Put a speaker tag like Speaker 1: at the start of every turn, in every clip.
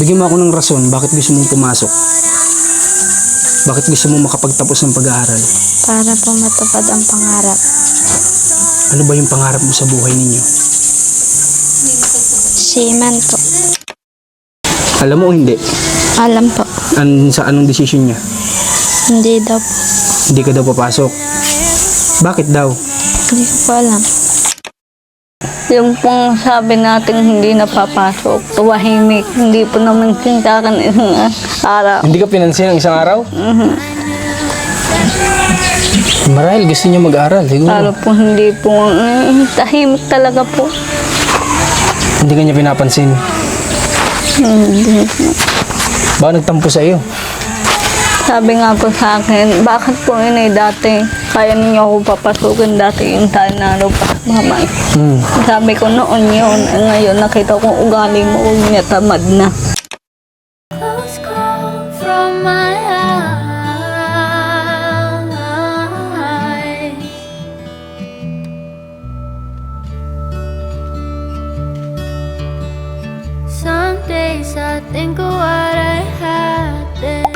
Speaker 1: Bigyan mo ako ng rason, bakit gusto mong pumasok? Bakit gusto mong makapagtapos ng pag-aaral?
Speaker 2: Para po matupad ang pangarap.
Speaker 1: Ano ba yung pangarap mo sa buhay ninyo?
Speaker 2: Seaman po.
Speaker 1: Alam mo o hindi?
Speaker 2: Alam po.
Speaker 1: Sa anong desisyon niya?
Speaker 2: Hindi daw po.
Speaker 1: Hindi ka daw papasok. Bakit daw?
Speaker 2: Hindi ko po alam.
Speaker 3: Yung pong sabi natin hindi napapasok, tuwahimik, hindi po naman sintakan isang araw.
Speaker 1: Hindi ka pinansin ng isang araw? Marahil gusto niya mag-aaral, siguro.
Speaker 3: Lalo po hindi po, tahimik talaga po.
Speaker 1: Hindi ka niya pinapansin.
Speaker 3: Hindi.
Speaker 1: Baka nagtampo sa iyo?
Speaker 3: Sabi nga po sa akin, bakit po inay dati, kaya ninyo ako papasukin dati yung tanaro pa, mama. Sabi ko noon yun, ngayon nakita ko ugali mo, huwag niya tamad na.
Speaker 4: Close call from my eyes. Some days I think of what I had then.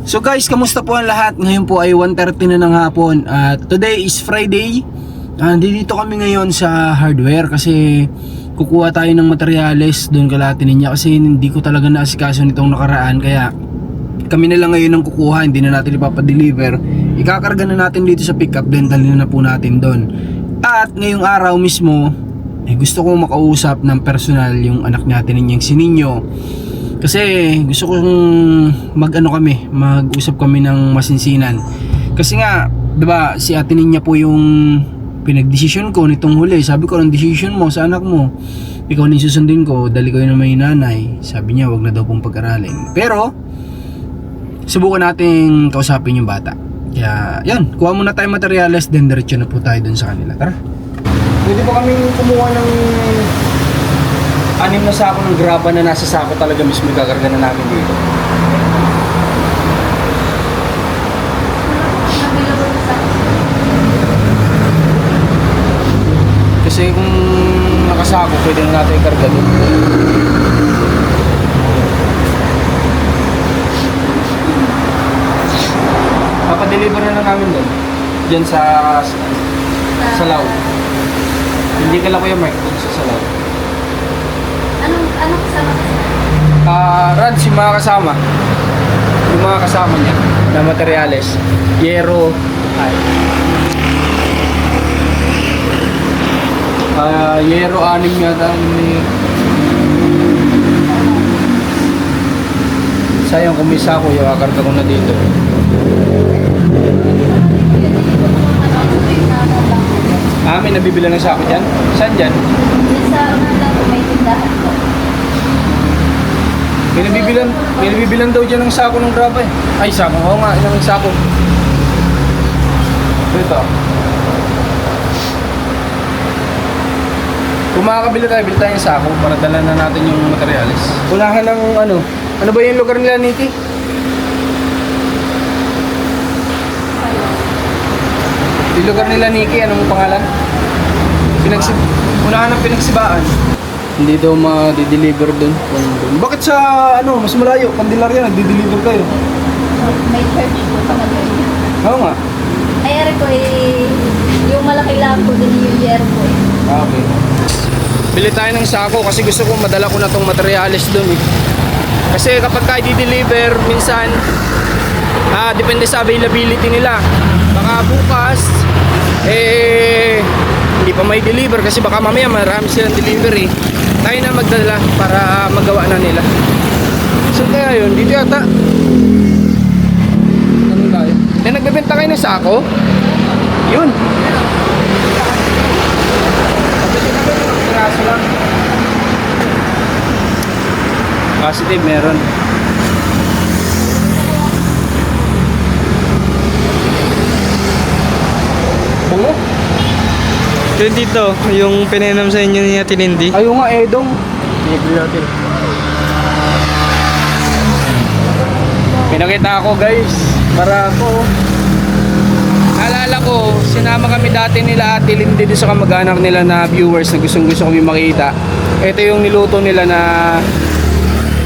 Speaker 1: So guys, kamusta po ang lahat? Ngayon po ay 1:30 na ng hapon at today is Friday. Dito kami ngayon sa hardware kasi kukuha tayo ng materyales doon kala Tininya kasi hindi ko talaga naasikaso nitong nakaraan, kaya kami na lang ngayon ang kukuha, hindi na natin ipapadeliver. Ikakarga na natin dito sa pickup, then dalhin na po natin doon. At ngayong araw mismo gusto kong makausap ng personal yung anak natin ninyang si Ninyo. Kasi gusto kong mag-usap kami ng masinsinan. Kasi nga, 'di ba, si Ate Ninya po yung pinagdesisyon ko nitong huli. Sabi ko, ang decision mo sa anak mo, ikaw na yung susundin ko, dali ko yun na may nanay. Sabi niya, wag na daw pong pag-aralin. Pero subukan nating kausapin yung bata. Kaya, yan, kuha muna tayo materyales, then diretso na po tayo dun sa kanila. Tara. Pwede po kaming kumuha ng 6 na sako ng graba na nasa sako talaga mismo, gagarga na namin dito. Kasi kung nakasako, pwede na natin ikarga doon. Papadeliver na lang namin doon. Diyan sa Salaw. Hindi ka lang Kuya Mark doon sa Salaw.
Speaker 4: Anong kasama ka?
Speaker 1: Rad, yung mga kasama. Yung mga kasama niya na materyales. Yero. Yero, 6 yata. Sayang kung may sako, yung akarga ko na dito. May nabibila ng sako dyan? Saan dyan?
Speaker 4: Sa may tindahan ko.
Speaker 1: May nabibilan daw dyan ng sako ng graba eh. Ay, sako. Oo nga, ng sako. Ito. Kung makakabili tayo, bili tayo ng sako para dala na natin yung materyales. Unahan ng ano ba yung lugar nila, Niti? Yung lugar nila, Niki, anong pangalan? Unahan ng Pinagsibaan. Hindi daw ma-deliver doon. Bakit sa mas malayo, Candelaria, nagdi-deliver kayo?
Speaker 4: May church po pa na doon.
Speaker 1: Oo nga.
Speaker 4: Ay, ko yung malaki lang po din yung year po eh.
Speaker 1: Okay. Bili tayo ng sako kasi gusto ko madala ko na tong materyales doon eh. Kasi kapag ka i-deliver, minsan depende sa availability nila. Baka bukas hindi pa may deliver kasi baka mamaya marami silang delivery. Tayo na magdala para magawa na nila. So kaya yun, dito yata. Ano tayo? Nagbebenta kayo ng sako? Yun. Piraso lang. Positive meron. Bungo?
Speaker 5: Pero dito, yung pinainom sa inyo ni Ate Lindy.
Speaker 1: Ayaw nga, Edong. Bili natin. Pinakita ako guys. Para ako. Naalala ko, sinama kami dati nila Ate Lindy doon sa kamag-anak nila na viewers na gustong gusto kami makita. Ito yung niluto nila na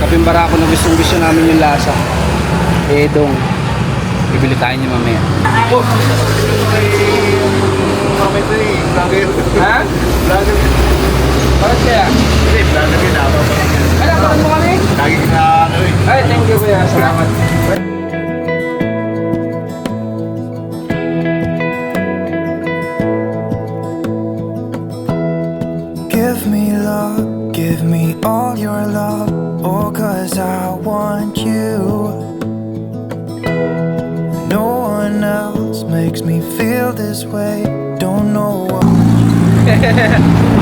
Speaker 1: kaping barako na gustong gusto namin yung lasa. Dong, bibili tayo niya mamaya. Oh! Ha? Bakit kaya? Ay, napakan mo kami? Ay, thank you kuya. Salamat.
Speaker 6: Give me love, give me all your love, oh, 'cause I want you. No one else makes me feel this way, don't know why.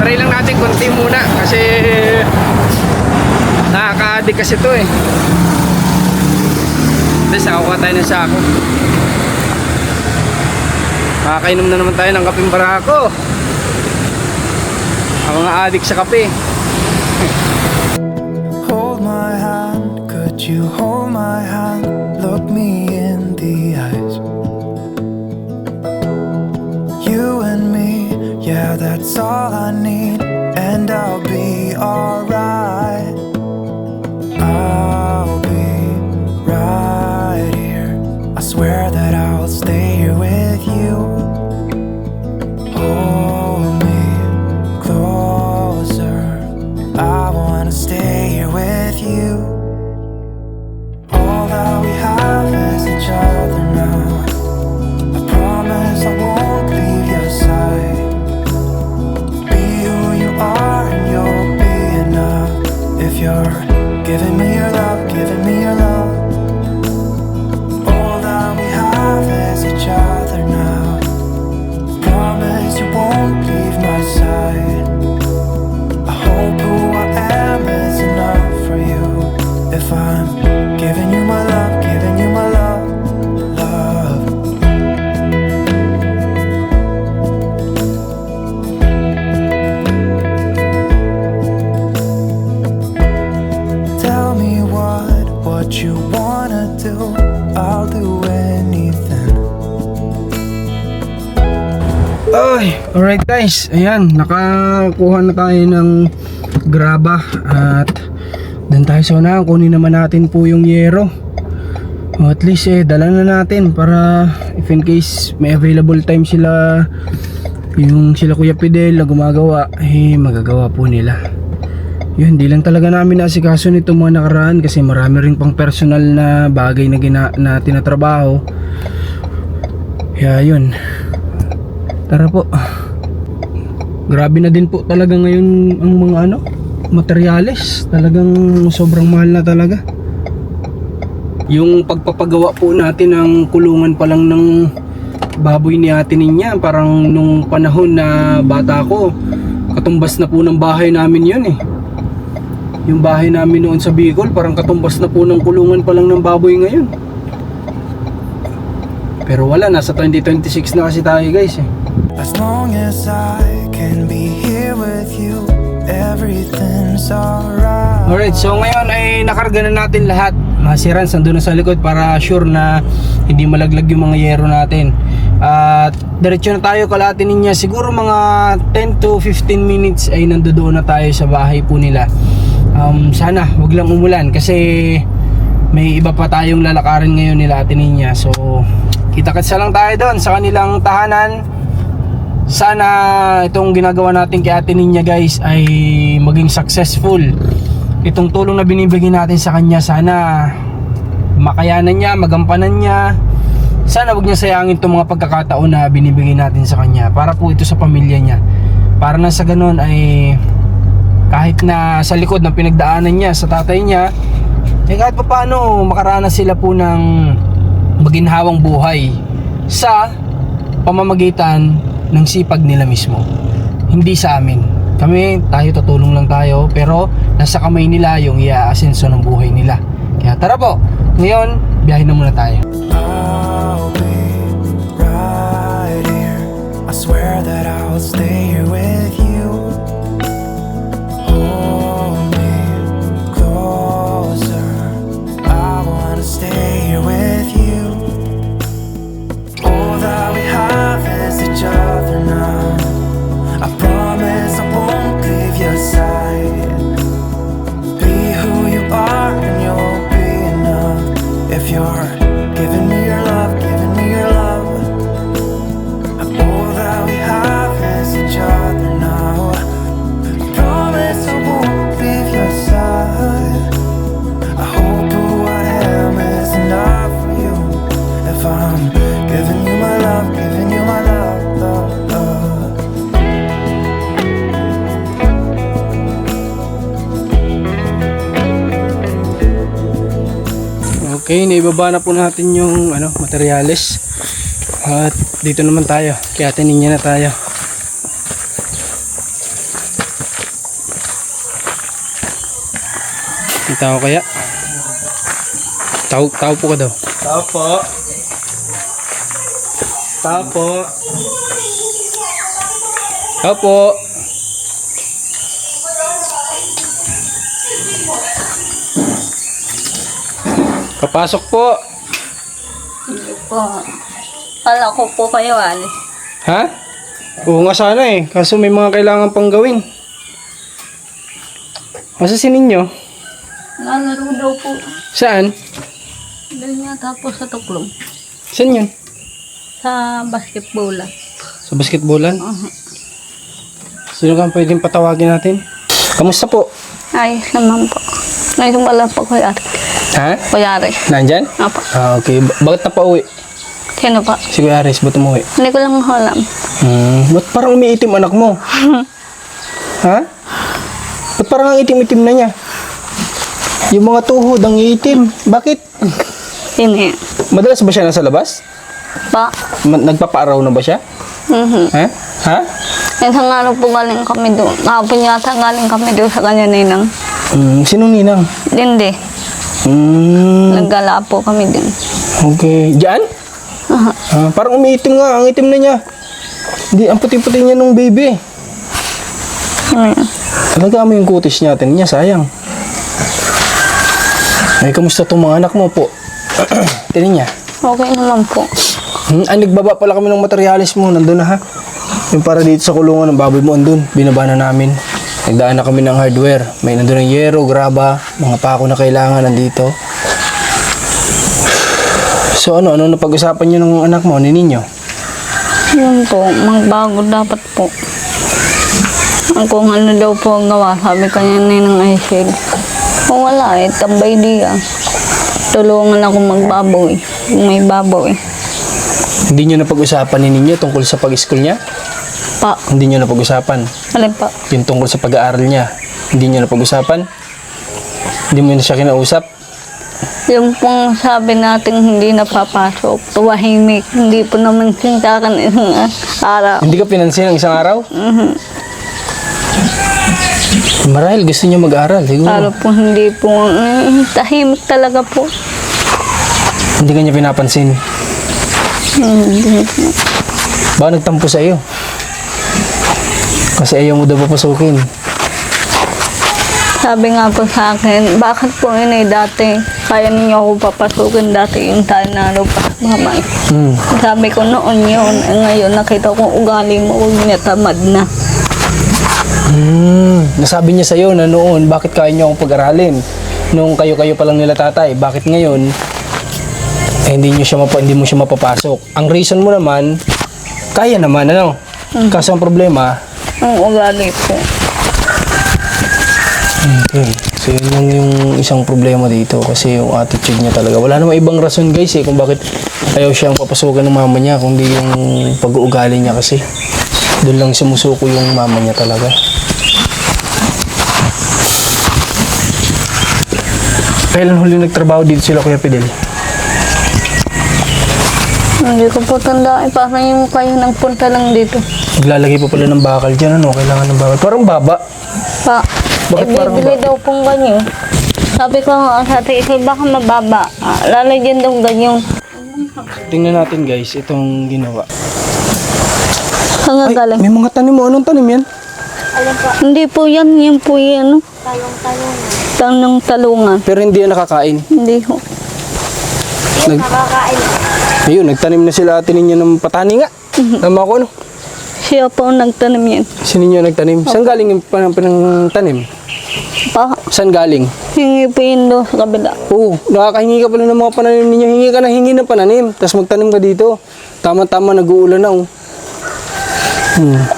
Speaker 1: Try lang natin konti muna kasi nakaka-addict kasi to eh. Tapos nakukuha tayo ng sako. Makakainom na naman tayo ng kapeng barako. Ako nga addict sa kape.
Speaker 6: Hold my hand, could you hold my hand? Look me in the eyes. You and me, yeah, that's all I need, and I'll be alright. I'll be right here. I swear that I'll stay here with you. Hold me closer. I wanna stay here with you. All that we have is each other now. I promise I won't leave your side. Be who you are and you'll be enough. If you're giving me your love, giving me your love. All that we have is each other now. Promise you won't leave my side. I hope who I am is enough for you. If I'm giving you my love, giving you my love, love. Tell me what you wanna do. I'll do anything.
Speaker 1: Ay, alright guys. Ayan, nakakuha na tayo ng graba at doon tayo sa unahan. Kunin naman natin po yung yero. O at least dala na natin para if in case may available time sila, yung sila Kuya Fidel na gumagawa, magagawa po nila. Yun, di lang talaga namin naasikaso nito mga nakaraan kasi marami rin pang personal na bagay na tinatrabaho. Kaya yun, tara po. Grabe na din po talaga ngayon ang mga materyales. Talagang sobrang mahal na talaga. Yung pagpapagawa po natin ng kulungan pa lang ng baboy ni Ate Ninya, parang nung panahon na bata ko, katumbas na po ng bahay namin yun eh. Yung bahay namin noon sa Bicol, parang katumbas na po ng kulungan pa lang ng baboy ngayon. Pero wala, nasa 2026 na kasi tayo guys eh.
Speaker 6: As long as I can be here with you, everything's alright.
Speaker 1: Alright, so ngayon ay nakarga na natin lahat. Masirans nandun na sa likod para sure na hindi malaglag yung mga yero natin. At diretso na tayo kalahati niya. Siguro mga 10 to 15 minutes ay nandoon na tayo sa bahay po nila. Sana wag lang umulan kasi may iba pa tayong lalakarin ngayon nila Ate Ninya. So kita-kitsa lang tayo doon sa kanilang tahanan. Sana itong ginagawa natin kay Ate Ninya guys ay maging successful. Itong tulong na binibigay natin sa kanya, sana makayanan niya, magampanan niya. Sana wag niya sayangin itong mga pagkakataon na binibigay natin sa kanya para po ito sa pamilya niya. Para na sa ganun ay kahit na sa likod ng pinagdaanan niya sa tatay niya, kahit pa paano makaranas sila po ng maginhawang buhay sa pamamagitan ng sipag nila mismo, hindi sa amin. Kami, tayo tutulong lang tayo, pero nasa kamay nila yung iaasenso ng buhay nila. Kaya tara po, ngayon biyahe na muna tayo.
Speaker 6: I'll be right here. I swear that I'll stay here with you. Hold me closer. I wanna stay here with you. All that we have
Speaker 1: Okay, naibaba na po natin yung materyales. At dito naman tayo. Kaya Ninyo na tayo. May tao kaya? Tao po ka daw.
Speaker 5: Tao po. Tao po.
Speaker 1: Tao po. Papasok po.
Speaker 3: Hindi po. Kala ko po kayo alis.
Speaker 1: Ha? Oo nga sana eh. Kaso may mga kailangan pang gawin. Masa si Ninyo?
Speaker 3: Nalaro daw po.
Speaker 1: Saan?
Speaker 3: Doon yata po sa tuklong.
Speaker 1: Saan yun?
Speaker 3: Sa basketball.
Speaker 1: Sa basketballan? Sino kang pwedeng patawagin natin? Kamusta po?
Speaker 3: Ayos naman po. Ngayon wala po kuyari.
Speaker 1: Ha?
Speaker 3: Kuyari.
Speaker 1: Nandyan?
Speaker 3: Apo.
Speaker 1: Ah, okay. Bakit na pa uwi?
Speaker 3: Sino pa?
Speaker 1: Si Kuya Aris, ba't umuwi?
Speaker 3: Hindi ko lang alam.
Speaker 1: Ba't parang umiitim anak mo? Ha? Ba't parang ang itim-itim na niya? Yung mga tuhod ang iitim. Bakit?
Speaker 3: Hindi.
Speaker 1: Madalas ba siya nasa labas?
Speaker 3: Pa?
Speaker 1: Nagpapaaraw na ba siya? Ha? Ha?
Speaker 3: Isang araw po galing kami doon. Kahapon yata galing kami doon sa kanya ninang.
Speaker 1: Sinong ninang?
Speaker 3: Hindi. Naggala po kami doon.
Speaker 1: Okay. Diyan? Parang umiitim nga. Ang itim na niya. Hindi, ang puti-puti niya nung baby. Talaga mo yung kutis niya. Tingnan niya, sayang. Ay, kamusta itong mga anak mo po? Tingnan niya.
Speaker 3: Okay naman po.
Speaker 1: Ay, nagbaba pala kami ng materialis mo. Nandun na ha. Yung para dito sa kulungan ng baboy mo, andun. Binaba na namin. Nagdaan na kami ng hardware. May nandun ng yero, graba, mga pako na kailangan nandito. So ano napag-usapan niyo ng anak mo, ni Ninyo?
Speaker 3: Yun po, magbago dapat po. Kung ano daw po ang gawa, sabi kanya ninang Aisil. Kung wala tambay diya. Tulungan ako magbabaw kung may babaw
Speaker 1: Hindi niyo napag-usapan ni Ninyo tungkol sa pag-school niya?
Speaker 3: Pa,
Speaker 1: Hindi niyo napag-usapan?
Speaker 3: alin pa?
Speaker 1: Yung tungkol sa pag-aaral niya? Hindi niyo napag-usapan? Hindi mo na siya kinausap?
Speaker 3: Yung pong sabi natin hindi napapasok, tuwahimik, hindi po naman sintakan isang araw.
Speaker 1: Hindi ka pinansin ng isang araw? Marahil gusto niya mag-aaral, siguro.
Speaker 3: Lalo po hindi po, tahimik talaga po.
Speaker 1: Hindi ka niya pinapansin.
Speaker 3: Hindi po.
Speaker 1: Baka nagtampo sa iyo? Kasi ayaw mo daw papasukin.
Speaker 3: Sabi nga po sa akin, bakit po dati, kaya ninyo ako papasukin dati yung tayo na pa, mamay. Sabi ko noon yun, ngayon nakita ko ugali mo, natamad na.
Speaker 1: Nasabi niya sa'yo na noon, bakit kaya niyo akong pag-aralin? Nung kayo-kayo pa lang nila tatay, bakit ngayon, hindi mo siya mapapasok? Ang reason mo naman, kaya naman, ano? Kaso ang problema,
Speaker 3: Ang ugali po.
Speaker 1: okay. So yun yung isang problema dito kasi yung attitude niya talaga. Wala namang ibang rason guys kung bakit ayaw siyang papasukan ng mama niya, kundi yung pag-uugali niya kasi. Doon lang sumusuko yung mama niya talaga. Kailan huli nagtrabaho dito sila Kuya Fidel?
Speaker 3: Hindi ko po tandaan, parang yung kayo nang punta lang dito.
Speaker 1: Naglalagay pa pala ng bakal dyan, ano? Kailangan ng bakal. Parang baba.
Speaker 3: Pa,
Speaker 1: Bakit parang
Speaker 3: bibili daw pong ganyan. Sabi ko nga sa ate, baka mababa. Lalagyan daw ganyan.
Speaker 1: Tingnan natin guys, itong ginawa.
Speaker 3: Saan nga galing?
Speaker 1: May mga tanim mo. Anong tanim yan?
Speaker 3: Hindi po yan, yan po yan. Talong-talungan.
Speaker 1: Pero hindi yan nakakain.
Speaker 3: Hindi ho.
Speaker 1: Ayun, nagtanim na sila ate ninyo ng patani nga. Tama ko, ano?
Speaker 3: Siya po ang nagtanim yan.
Speaker 1: Si ninyo nagtanim. Saan galing yung tanim?
Speaker 3: Pa,
Speaker 1: Saan galing?
Speaker 3: hingi po yun doon sa kabila.
Speaker 1: Oo, nakakahingi ka pala ng mga pananim ninyo. Hingi ka na hingi ng pananim. Tapos magtanim ka dito. Tama-tama, nag-uulan na, oh.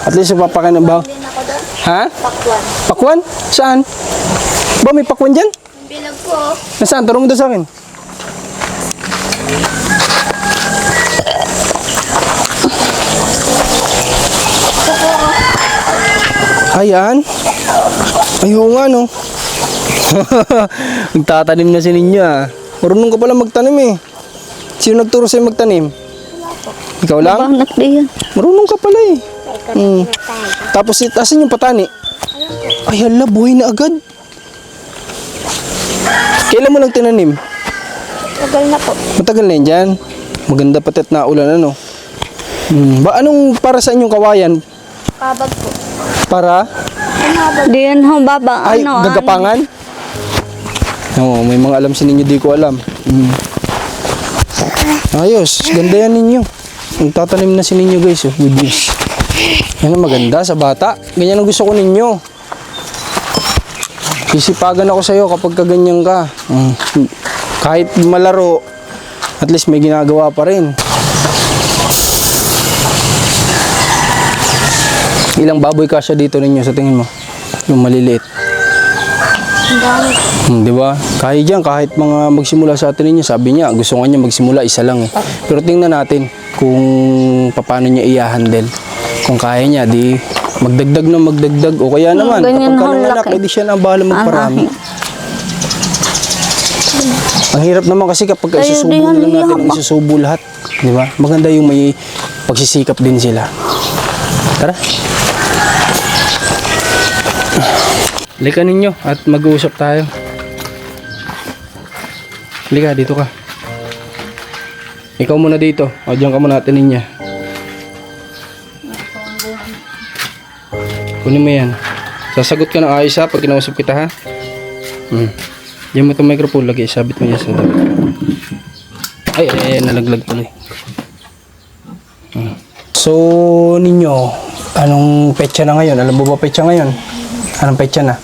Speaker 1: At least papakan ba? Ha? Pakwan. Pakwan? Saan? Ba, may pakwan dyan?
Speaker 4: Bilag ko.
Speaker 1: Nasaan? Turong mo doon sa akin. Ayan. Ayun nga, no. Nagtatanim na si ninyo, ah. Marunong ka pala magtanim eh. Sino nagturo sa'yo magtanim? Ikaw lang?
Speaker 3: Anak diyan.
Speaker 1: Marunong ka pala eh. Tapos asan yung patani? Ay hala, buhay na agad. Kailan mo lang tinanim?
Speaker 2: Tagal na po.
Speaker 1: Matagal na yan dyan. Maganda pati at naulan ano. Anong para sa inyong kawayan?
Speaker 2: Pabag po.
Speaker 1: Para?
Speaker 3: Diyan ho, baba.
Speaker 1: Ay, gagapangan? Oo, may mga alam sa ninyo, di ko alam. Ayos, ganda yan ninyo. Tatanim na si ninyo guys, oh. Good news. Yan ang maganda sa bata. Ganyan ang gusto ko ninyo. Sisipagan ako sa'yo kapag kaganyan ka. Kahit malaro, at least may ginagawa pa rin. Ilang baboy kasya dito ninyo sa tingin mo? Yung maliliit. Di ba? Kaya dyan, kahit mga magsimula sa atin ninyo, sabi niya, gusto nga niya magsimula, isa lang eh. Pero tingnan natin kung paano niya i-handle. Kung kaya niya, di magdagdag na magdagdag. O kaya naman,
Speaker 3: ganyan
Speaker 1: kapag
Speaker 3: ho,
Speaker 1: nanganak,
Speaker 3: laki.
Speaker 1: edi siya na ang bahala magparami. Ang hirap naman kasi kapag isusubo
Speaker 3: diyan,
Speaker 1: lang natin,
Speaker 3: haba.
Speaker 1: isusubo lahat. Di ba? Maganda yung may pagsisikap din sila. Tara. Halika ninyo at mag-uusap tayo. Halika, dito ka. Ikaw muna dito. O, diyan ka muna natin niya. Kunin mo yan. Sasagot ka ng ayos ha pag kinausap kita ha. Diyan mo itong microphone lagi. Sabit mo yan sa dapat. Ay, nalaglag tuloy. So, ninyo, anong petsa na ngayon? Alam mo ba petsa ngayon? Anong petsa na?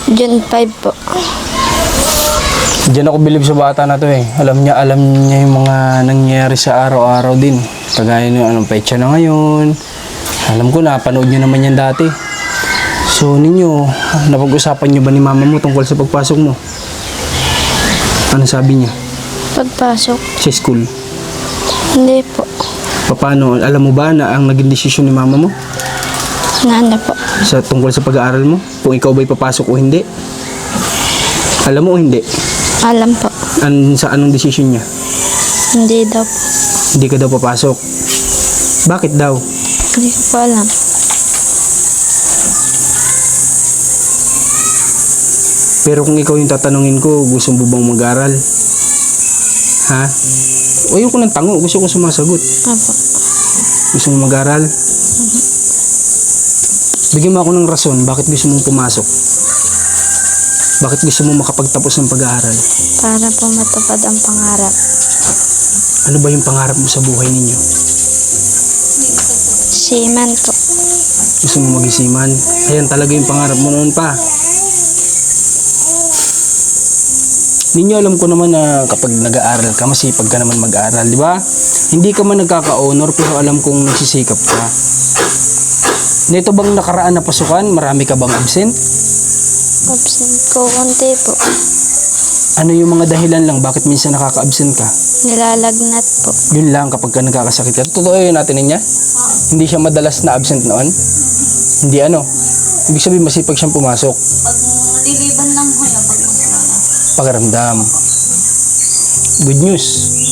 Speaker 2: June 5 po.
Speaker 1: Diyan ako bilib sa bata na to eh. Alam niya yung mga nangyayari sa araw-araw din. Kagaya nyo, anong petsa na ngayon. Alam ko na, panood nyo naman yan dati. So ninyo, napag-usapan nyo ba ni mama mo tungkol sa pagpasok mo? Ano sabi niya?
Speaker 2: Pagpasok.
Speaker 1: Sa school?
Speaker 2: Hindi po.
Speaker 1: Paano? Alam mo ba na ang naging desisyon ni mama mo?
Speaker 2: Nana po.
Speaker 1: Sa tungkol sa pag-aaral mo? Kung ikaw ba'y papasok o hindi? Alam mo o hindi?
Speaker 2: Alam po.
Speaker 1: Sa anong desisyon niya?
Speaker 2: Hindi daw po.
Speaker 1: Hindi ka daw papasok. Bakit daw?
Speaker 2: Hindi ko po alam.
Speaker 1: Pero kung ikaw yung tatanungin ko, gusto mo bang mag-aral? Ha? O ayoko ng tango, gusto ko sumasagot.
Speaker 2: Apo.
Speaker 1: Gusto mo mag-aral? Bigyan mo ako ng rason, bakit gusto mong pumasok? Bakit gusto mo makapagtapos ng pag-aaral?
Speaker 2: Para po matupad ang pangarap.
Speaker 1: Ano ba yung pangarap mo sa buhay ninyo?
Speaker 2: Seaman po.
Speaker 1: Gusto mo mag-isiman? Ayan talaga yung pangarap mo noon pa. Ninyo, alam ko naman na kapag nag-aaral ka, masipag ka naman mag-aaral, di ba? Hindi ka man nagkaka-honor, pero alam kong nagsisikap ka. Nito bang nakaraan na pasukan, marami ka bang absent?
Speaker 2: Absent ko konti po.
Speaker 1: Ano yung mga dahilan lang, bakit minsan nakaka-absent ka?
Speaker 2: Nilalagnat po.
Speaker 1: Yun lang kapag ka nagkakasakit ka. Totoo yun natin niya? Hindi siya madalas na absent noon? Hindi ano? Ibig sabihin masipag siyang pumasok.
Speaker 3: Pag liliban lang ho yan, pag
Speaker 1: Pagaramdam. Good news.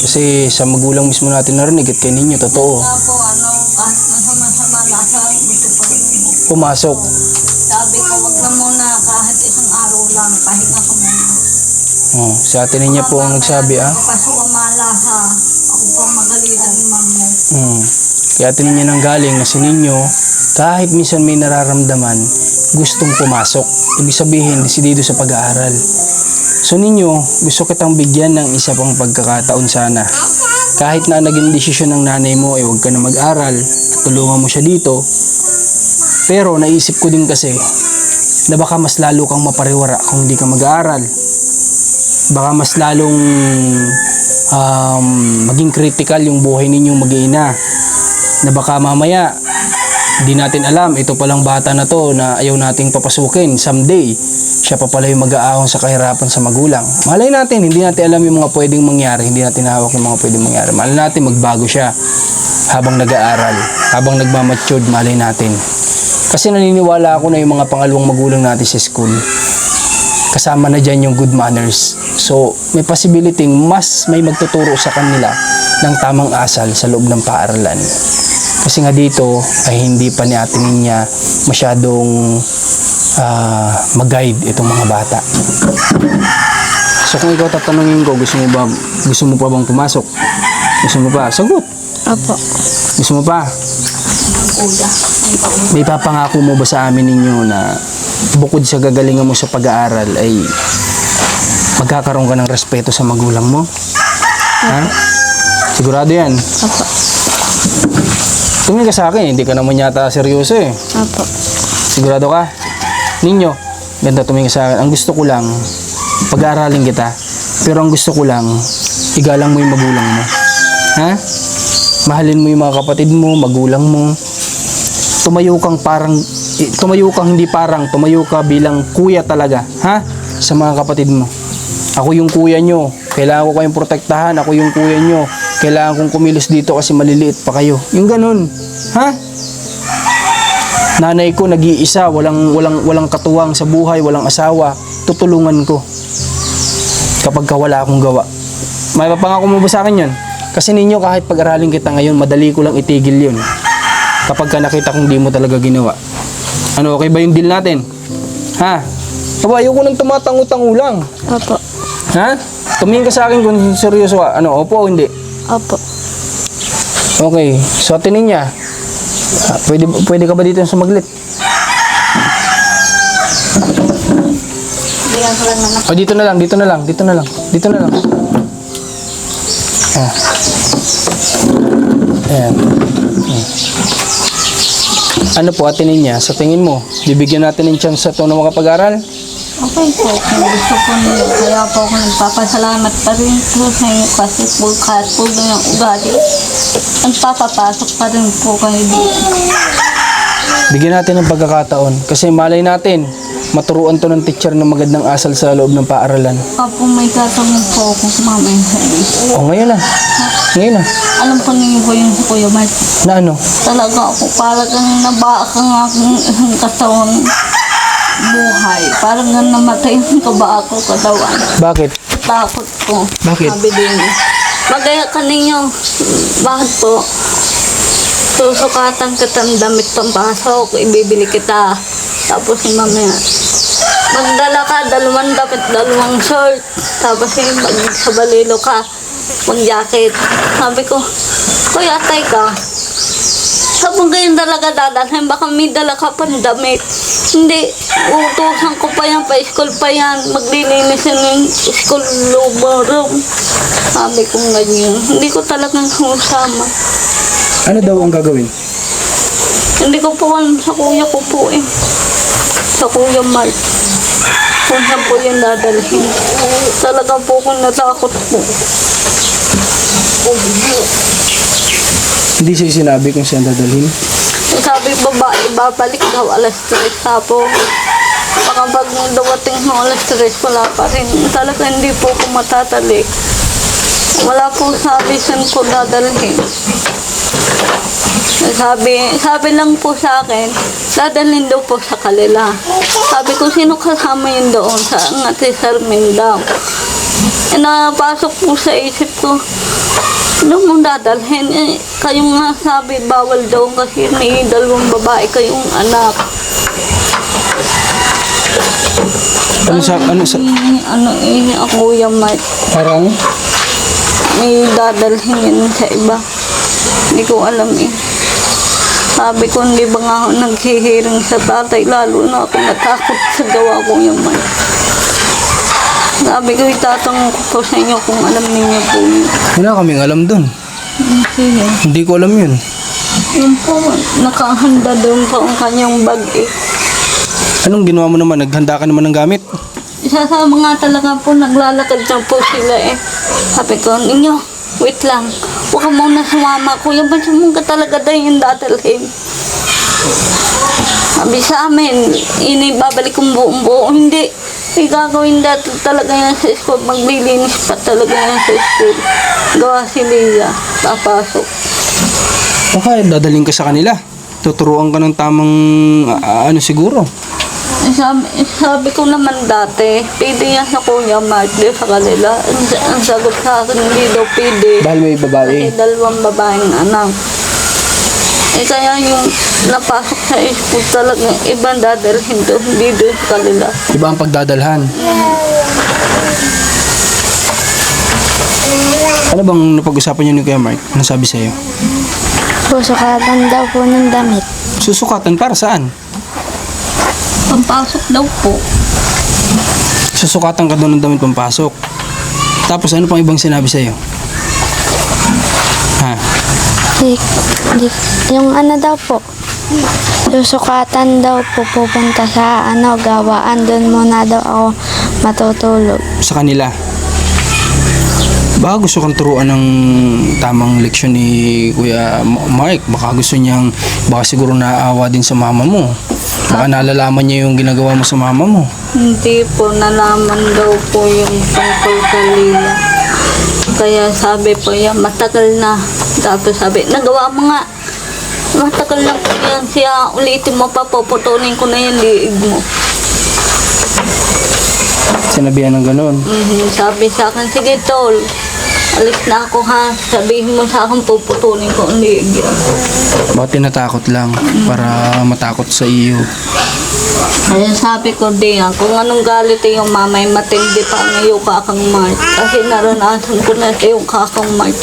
Speaker 1: Kasi sa magulang mismo natin narinig at kay ninyo, totoo.
Speaker 3: po, kahit masama-sama lasa, gusto pa rin ho.
Speaker 1: Pumasok.
Speaker 3: Sabi ko, wag na muna, kahit isang araw lang, pahinga ka muna.
Speaker 1: Oh, sa atin niya po ang nagsabi
Speaker 3: Paso ang malasa, ako pa magalitan ni mamo.
Speaker 1: Kaya atin niya nang galing na si ninyo, kahit minsan may nararamdaman, gustong pumasok. Ibig sabihin, desidido sa pag-aaral. So ninyo, gusto kitang bigyan ng isa pang pagkakataon sana. Kahit na naging desisyon ng nanay mo, huwag ka na mag-aral, tulungan mo siya dito. Pero naisip ko din kasi, na baka mas lalo kang mapariwara kung hindi ka mag-aaral. Baka mas lalong maging critical yung buhay ninyong mag-iina. Na baka mamaya, di natin alam, ito palang bata na to na ayaw nating papasukin someday. Siya pa pala yung mag-aahon sa kahirapan sa magulang. Malay natin, hindi natin alam yung mga pwedeng mangyari, hindi natin hawak yung mga pwedeng mangyari. Malay natin, magbago siya habang nag-aaral, habang nagmamatured, malay natin. Kasi naniniwala ako na yung mga pangalawang magulang natin sa school, kasama na dyan yung good manners. So, may possibility mas may magtuturo sa kanila ng tamang asal sa loob ng paaralan. Kasi nga dito ay hindi pa ni Ate Ninya masyadong mag-guide itong mga bata. So kung ikaw tatanungin ko, gusto mo pa bang pumasok? Gusto mo pa? Sagot.
Speaker 2: Opo.
Speaker 1: Gusto mo pa? May papangako mo ba sa amin ninyo na bukod sa gagalingan mo sa pag-aaral ay magkakaroon ka ng respeto sa magulang mo? Ha? Sigurado yan?
Speaker 2: Opo.
Speaker 1: Tumingin ka sa akin, hindi ka naman yata seryoso eh.
Speaker 2: Opo.
Speaker 1: Sigurado ka? Ninyo, ganda tumingin sa akin. Ang gusto ko lang, pag-aaralin kita. Pero ang gusto ko lang, igalang mo yung magulang mo. Ha? Mahalin mo yung mga kapatid mo, magulang mo. Tumayo kang tumayo ka bilang kuya talaga. Ha? Sa mga kapatid mo. Ako yung kuya nyo. Kailangan ko kayong protektahan. Ako yung kuya nyo. Kailangan kong kumilos dito kasi maliliit pa kayo. Yung ganun. Ha? Nanay ko nag-iisa, walang katuwang sa buhay, walang asawa. Tutulungan ko kapag wala akong gawa. May papangako mo ba sa akin yun? Kasi ninyo kahit pag-aralin kita ngayon, madali ko lang itigil yun. Kapag ka nakita kong di mo talaga ginawa. Ano, okay ba yung deal natin? Ha? Aba, ayoko nang tumatango-tango lang.
Speaker 2: Opo.
Speaker 1: Ha? Tumingin ka sa akin kung seryoso ka. Ano, opo o hindi?
Speaker 2: Opo.
Speaker 1: Okay, so Ate Ninya, pwede ka ba dito sumaglit? O dito na lang. Ah. Ayan. Ano po Ate Ninya, sa tingin mo, bibigyan natin ng chance sa ito na makapag-aral?
Speaker 3: Okay po, kung gusto po niyo, kaya po ako nagpapasalamat pa rin po sa inyo kasi po kahit po ng ugali, nagpapapasok pa rin po kayo dito.
Speaker 1: Bigyan natin ng pagkakataon kasi malay natin, maturuan to ng teacher ng magandang asal sa loob ng paaralan.
Speaker 3: Opo, may tatanong po ako mamaya sa inyo.
Speaker 1: O ngayon na. Ngayon na.
Speaker 3: Alam po ninyo po yung si Kuya Mark.
Speaker 1: Na ano?
Speaker 3: Talaga ako, parang nabaak ang aking katawang buhay. Parang namatay yung kaba ako katawan.
Speaker 1: Bakit?
Speaker 3: Takot ko.
Speaker 1: Bakit?
Speaker 3: Sabi din. Magaya ka ninyo. Bakit po? Susukatan kita ng damit pampasok. Ibibili kita. Tapos yung mamaya. Magdala ka, 2 damit, 2 short. Tapos yung sa balilo ka. Mag-jacket. Sabi ko, Kuya, atay ka. Sabi ko ganyan talaga dadalhin. Baka may dala ka pang damit. Hindi. Utusan ko pa yan. Pa-school pa yan. Maglilinis yan yung school room. Sabi ko ganyan. Hindi ko talagang susama.
Speaker 1: Ano daw ang gagawin?
Speaker 3: Hindi ko po alam sa kuya ko po eh. Sa Kuya Mark. Kung saan po yan dadalhin. Talaga po akong natakot po.
Speaker 1: Hindi siya sinabi kung saan dadalhin.
Speaker 3: Sabi babae, babalik daw 3:00 hapon. Baka pag dawating ng 3:00, wala pa rin. Talaga hindi po ako matatalik. Wala po sabi saan ko dadalhin. Sabi lang po sa akin, dadalhin daw po sa kanila. Sabi ko, sino kasama yun doon sa Ate Sarmin daw? E napasok po sa isip ko, ano mong dadalhin? Eh, kayong nga sabi, bawal daw kasi may 2 babae kayong anak. Ako yung Mark.
Speaker 1: Parang?
Speaker 3: May dadalhin yun sa iba. Hindi ko alam eh. Sabi ko, hindi ba nga ako naghihiring sa tatay, lalo na ako natakot sa gawa ko yung Mark. Sabi ko, itatanong ko po sa inyo kung alam niyo po yun.
Speaker 1: Wala kaming alam dun.
Speaker 3: Sige.
Speaker 1: Hindi ko alam yun.
Speaker 3: Yun po, nakahanda doon po ang kanyang bag eh.
Speaker 1: Anong ginawa mo naman? Naghanda ka naman ng gamit?
Speaker 3: Isasama nga talaga po, naglalakad na po sila eh. Sabi ko, ninyo, wait lang. Huwag ka muna sumama. Kuya, ba't mo ka talaga dahil yung dadalhin? Sabi sa amin, babalik kong buong-buo. Hindi. May gagawin dati talaga yan sa school. Maglilinis pa talaga yan sa school. Gawa si Leah. Papasok.
Speaker 1: Okay, dadalhin ka sa kanila. Tuturuan ka ng tamang ano siguro.
Speaker 3: Sabi ko naman dati, pwede yan sa Kuya Mark, di sa kanila. Ang sagot sa akin, hindi daw pwede.
Speaker 1: Dahil may babae.
Speaker 3: Kasi dalawang babaeng anak. Kaya yung napasok sa school talaga, ibang dadalhin doon, hindi doon sa kanila.
Speaker 1: Iba ang pagdadalhan. Ano bang napag-usapan niyo ni Kuya Mark? Ano sabi sa'yo?
Speaker 2: Susukatan daw po ng damit.
Speaker 1: Susukatan para saan?
Speaker 3: Pampasok daw po.
Speaker 1: Susukatan ka doon ng damit pampasok. Tapos ano pang ibang sinabi sa'yo? Ha?
Speaker 2: Yung ano daw po, susukatan daw po pupunta sa gawaan. Doon muna daw ako matutulog.
Speaker 1: Sa kanila? Baka gusto kang turuan ng tamang leksyon ni Kuya Mark. Baka gusto niyang, baka siguro naaawa din sa mama mo. Baka nalalaman niya yung ginagawa mo sa mama mo.
Speaker 3: Hindi po, nalaman daw po yung tungkol sa Lila. Kaya sabi po yan, matagal na. Tapos sabi, nagawa mo nga. Matagal na po yan siya. Ulitin mo pa, puputunin ko na yung liig mo.
Speaker 1: Sinabihan ng ganun.
Speaker 3: Sabi sa akin, sige tol, alis na ako ha. Sabihin mo sa akin, puputunin ko ang liig yan.
Speaker 1: Baka tinatakot lang para matakot sa iyo.
Speaker 3: Kaya sabi ko din, kung anong galit yung mamay, matindi pa ang iyong kakang Mark. Kasi naranasan ko na sa yung kakang Mark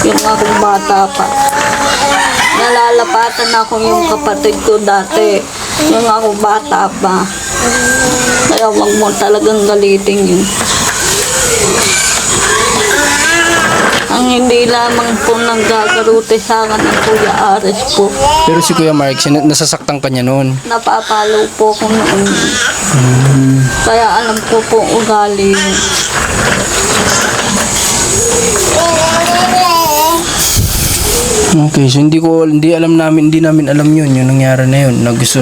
Speaker 3: yung akong bata pa. Nalalapatan ako yung kapatid ko dati, yung akong bata pa. Kaya wag mo talagang galitin yun. Ang hindi lamang po naggagaruti sa akin ng Kuya Ares po.
Speaker 1: Pero si Kuya Mark, nasasaktan ka niya noon.
Speaker 3: Napapalo po ko noon. Kaya alam ko po ugali yun.
Speaker 1: Okay, so hindi namin alam yun, yung nangyari na yun. Nagusto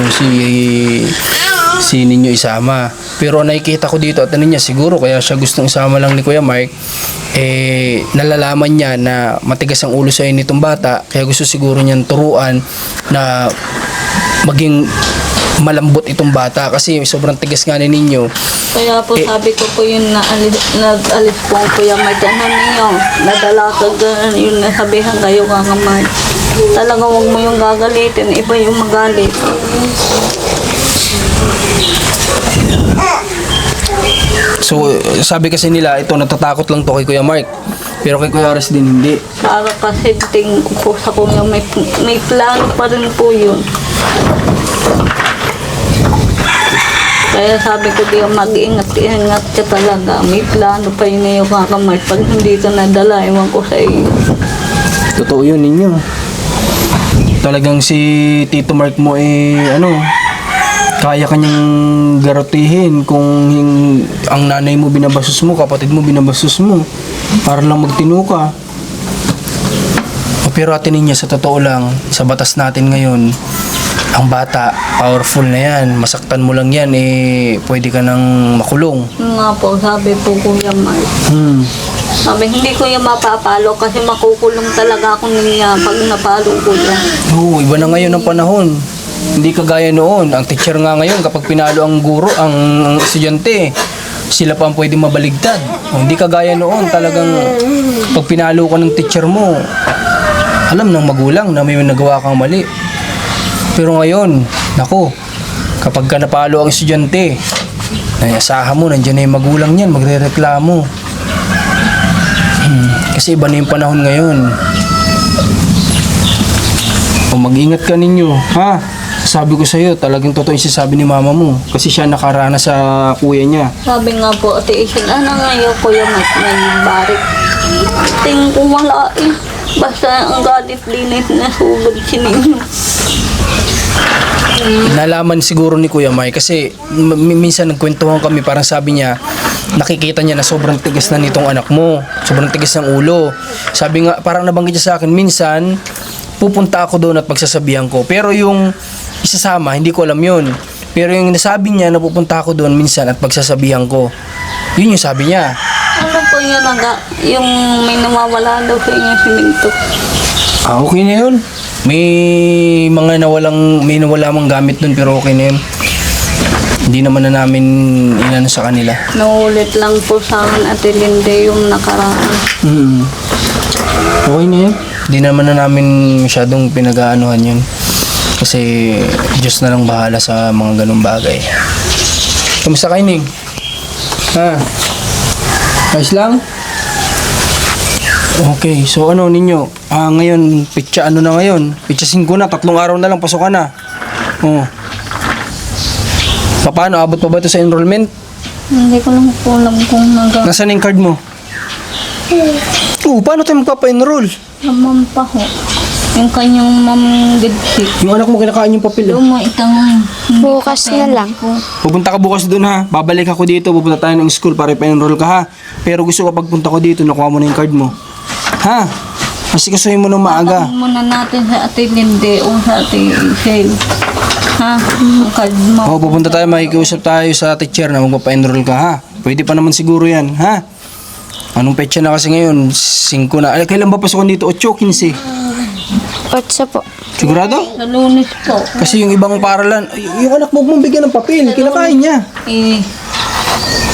Speaker 1: si ninyo isama. Pero nakikita ko dito at ano niya, siguro kaya siya gustong isama lang ni Kuya Mark, nalalaman niya na matigas ang ulo sa nitong bata, kaya gusto siguro niyang turuan na maging malambot itong bata kasi sobrang tigas nga ni ninyo.
Speaker 3: Kaya po sabi ko po yun nag-alis po ang Kuya Mark. Ano ninyo? Nadala ka ganun yung nasabihan kayo kaka Mark. Talaga huwag mo yung gagalitin. Iba yung magalit.
Speaker 1: So, sabi kasi nila, ito natatakot lang to kay Kuya Mark. Pero kay Kuya Ares din hindi.
Speaker 3: Para kasi tingin ko po sa Kuya may plano pa rin po yun. Kaya sabi ko di mag-ingat ka talaga. May plano pa yun na yung kakamart. Pag hindi ka nadala, ewan ko sa iyo.
Speaker 1: Totoo yun ninyo. Talagang si Tito Mark mo kaya kanyang garutihin kung ang nanay mo binabasos mo, kapatid mo binabasos mo para lang magtino ka. Pero atin niya, sa totoo lang, sa batas natin ngayon, ang bata, powerful na yan. Masaktan mo lang yan, pwede ka nang makulong.
Speaker 3: Nga po, sabi po Kuya Mark. Sabi, hindi ko yung mapapalo kasi makukulong talaga ako niya pag napalo ko yan.
Speaker 1: Oo, iba na ngayon ang panahon. Hindi kagaya noon. Ang teacher nga ngayon, kapag pinalo ang guro, ang estudyante, sila pa ang pwede mabaligtad. Hindi kagaya noon, talagang pag pinalo ka ng teacher mo, alam ng magulang na may nagawa kang mali. Pero ngayon, nako, kapag ka napalo ang estudyante, nayasahan mo, nandiyan na yung magulang niyan, magre-reklamo. Kasi iba na yung panahon ngayon. O mag-ingat ka ninyo, ha? Sabi ko sa'yo, talagang totoo yung sinasabi ni mama mo. Kasi siya nakaranas sa kuya niya.
Speaker 3: Sabi nga po, Ate Isin, ano ngayon Kuya Mark may barik? Tingin ko wala eh. Basta ang galit-linit na sulog sininyo.
Speaker 1: Nalaman siguro ni Kuya Mark kasi minsan nagkwentuhan kami, parang sabi niya nakikita niya na sobrang tigas na nitong anak mo, sobrang tigas ng ulo. Sabi nga, parang nabanggit niya sa akin, minsan pupunta ako doon at pagsasabihan ko, pero yung isasama hindi ko alam yun. Pero yung nasabi niya na pupunta ako doon minsan at pagsasabihan ko, yun yung sabi niya.
Speaker 3: Ano po yun yung may nawawala daw sa inyo siminto?
Speaker 1: Okay na yun. May nawalang gamit dun pero okay na yun. Hindi naman na namin inano sa kanila.
Speaker 3: Naulit lang po sa akin at Lindy yung nakaraan.
Speaker 1: Okay na yun. Hindi naman na namin masyadong pinag-aanuhan yun. Kasi Diyos na lang bahala sa mga ganung bagay. Kamusta kayo, Ning? Ha? Ayos lang? Okay, so ano ninyo? Ngayon, pitsa ano na ngayon? Pitsa 5 na, 3 araw na lang, pasok ka na. Oh. Paano, abot pa ba ito sa enrollment?
Speaker 3: Hindi ko lang po alam kung
Speaker 1: Nasaan yung card mo? Paano tayo magpapa-enroll?
Speaker 3: Naman pa ho. Yung kanyang mamgidsit.
Speaker 1: Yung anak mo kinakain yung papel.
Speaker 3: Yung mga itang...
Speaker 2: Bukas na lang.
Speaker 1: Pupunta ka bukas doon ha. Babalik ako dito. Pupunta tayo ng school para ipa-enroll ka ha. Pero gusto ko pagpunta ko dito, nakuha mo na yung card mo. Ha? Kasi kasuhin mo nung maaga.
Speaker 3: Tatanong muna natin sa Ate Lindy o sa Ate Shane. Ha? Ang card mo.
Speaker 1: Pupunta tayo, makikiusap tayo sa teacher na magpapa-enroll ka ha. Pwede pa naman siguro yan ha. Anong petsa na kasi ngayon? 5 na. Ay, kailan ba pasokan dito? 8, 15.
Speaker 2: 8 po.
Speaker 1: Sigurado?
Speaker 3: Sa Lunes po.
Speaker 1: Kasi yung ibang paaralan, yung anak mo mong bigyan ng papel, kinakain niya.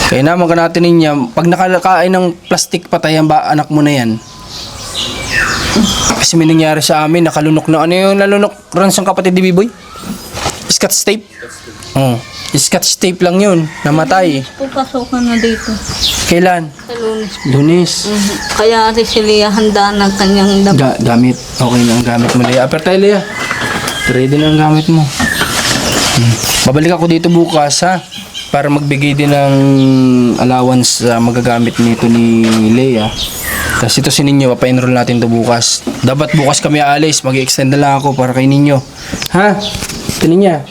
Speaker 1: Kaya naman ka natin niya, pag nakalakain ng plastic patayan ba anak mo na yan? Kasi may nangyari sa amin, nakalunok na, ano yung nalunok ron sa kapatid ni Biboy? Scotch tape? Oo. Scotch tape lang yun, namatay.
Speaker 3: Pupasokan na dito.
Speaker 1: Kailan?
Speaker 3: Sa Lunes.
Speaker 1: Lunes.
Speaker 3: Kaya Ate Celia handa na kanyang damit.
Speaker 1: Gamit. Okay na ang gamit mo, Lea. Aper tayo, Lea. Ready na ang gamit mo. Babalik ako dito bukas, ha? Para magbigay din ng allowance sa magagamit nito ni Lea. Tapos ito si Ninyo, papa-enroll natin to bukas. Dapat bukas kami aalis, mag-extend na lang ako para kay Ninyo. Ha? Ito niya.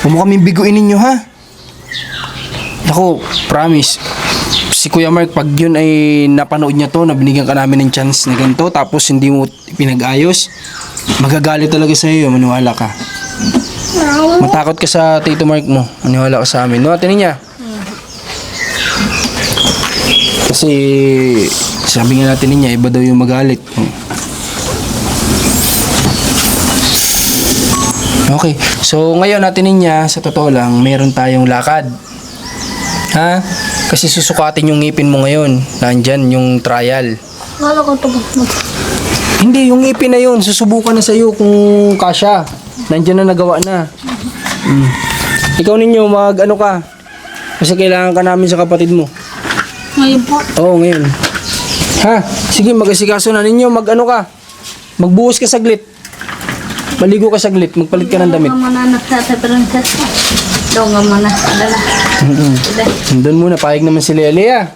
Speaker 1: Huwag mo kaming biguin ninyo, ha? Ako, promise. Si Kuya Mark, pag yun ay napanood niya to, na binigyan ka namin ng chance na ganito, tapos hindi mo pinag-ayos, magagalit talaga sa iyo, maniwala ka. Matakot ka sa Tito Mark mo, maniwala ka sa amin. No, ate niya. Kasi sabi nga natin niya, iba daw yung magalit. Okay, so ngayon natin niya, sa totoo lang, meron tayong lakad. Ha? Kasi susukatin yung ngipin mo ngayon. Nandyan yung trial.
Speaker 3: Wala ko ito.
Speaker 1: Hindi, yung ngipin na yun, susubukan na sa'yo kung kasya. Nandyan na, nagawa na. Ikaw ninyo, ano ka? Kasi kailangan ka namin sa kapatid mo.
Speaker 3: Ngayon po.
Speaker 1: Oo, ngayon. Ha? Sige, mag-asikaso na ninyo, ano ka? Magbuhos ka saglit. Maligo ka saglit, magpalit ka ng damit.
Speaker 3: Doon nga mananak sa Ate Princesa. Doon nga mananak.
Speaker 1: Doon muna, payag naman si Lea. Lea,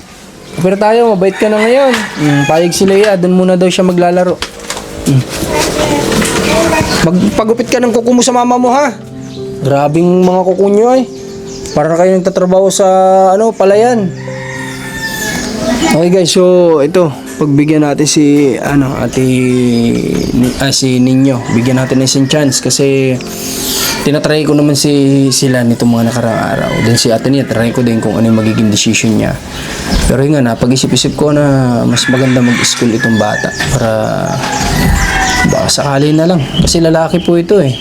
Speaker 1: pero tayo, mabait ka na ngayon. Payag si Lea, doon muna daw siya maglalaro. Magpagupit ka ng kuko mo sa mama mo, ha? Grabing mga kuko nyo, ay. Para kayo nagtatrabaho sa, palayan. Okay guys, so ito, pagbigyan natin si si Ninyo, bigyan natin ng isang chance kasi tinatry ko naman sila nitong mga nakaraang araw. Then si ate niya, try ko din kung ano yung magiging decision niya. Pero yun nga, napag-isip-isip ko na mas maganda mag-school itong bata para baka sakali na lang. Kasi lalaki po ito eh.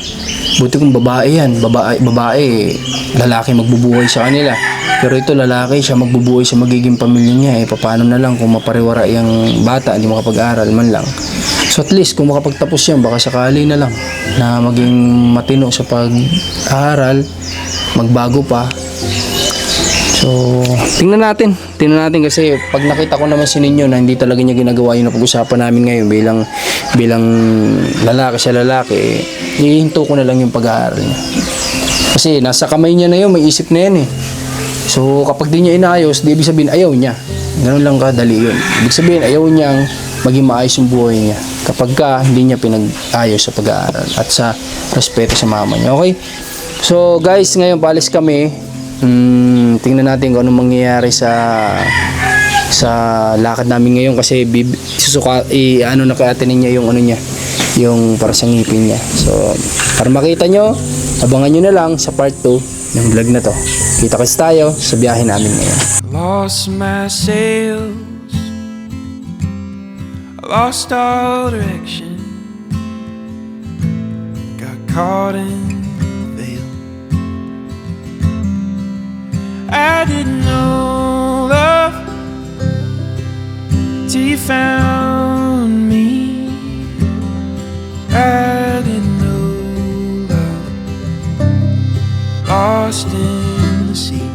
Speaker 1: Buti kung babae yan. Babae, lalaki magbubuhay sa kanila. Pero ito lalaki, siya magbubuhay sa magiging pamilya niya eh. Paano na lang kung mapariwara yung bata, hindi makapag-aral man lang. So at least kung makapagtapos yan, baka sakali na lang na maging matino sa pag-aaral, magbago pa. So, tingnan natin kasi pag nakita ko naman si Ninyo na hindi talaga niya ginagawa yung napag-usapan namin ngayon bilang lalaki sa lalaki, hihinto ko na lang yung pag-aaral niya. Kasi nasa kamay niya na yun, may isip na yan eh. So, kapag di niya inaayos, di ibig sabihin ayaw niya. Ganun lang kadali yun. Ibig sabihin ayaw niyang maging maayos yung buhay niya kapag hindi niya pinag-ayos sa pag-aaral at sa respeto sa mama niya. Okay? So, guys, ngayon palis kami. Tingnan natin kung anong mangyayari sa lakad namin ngayon kasi nakaatin niya yung niya, yung para sa ngipin niya. So, para makita nyo, abangan nyo na lang sa part 2 ng vlog na to. Kita kasi tayo sa biyahe namin ngayon.
Speaker 6: Lost my sails, I lost all direction, got caught in the veil. I didn't know love till you found me. I didn't know love, lost in the sea.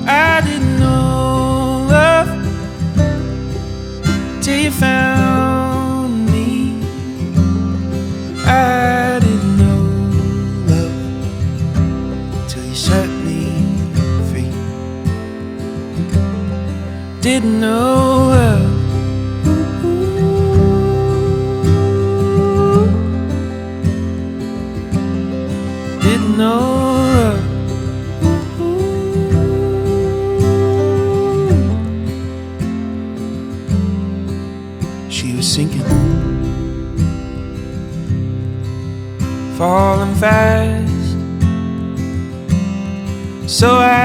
Speaker 6: I didn't know love till you found me. I didn't know love till you set me free. Didn't know love. Didn't know love. She was sinking, falling fast, so I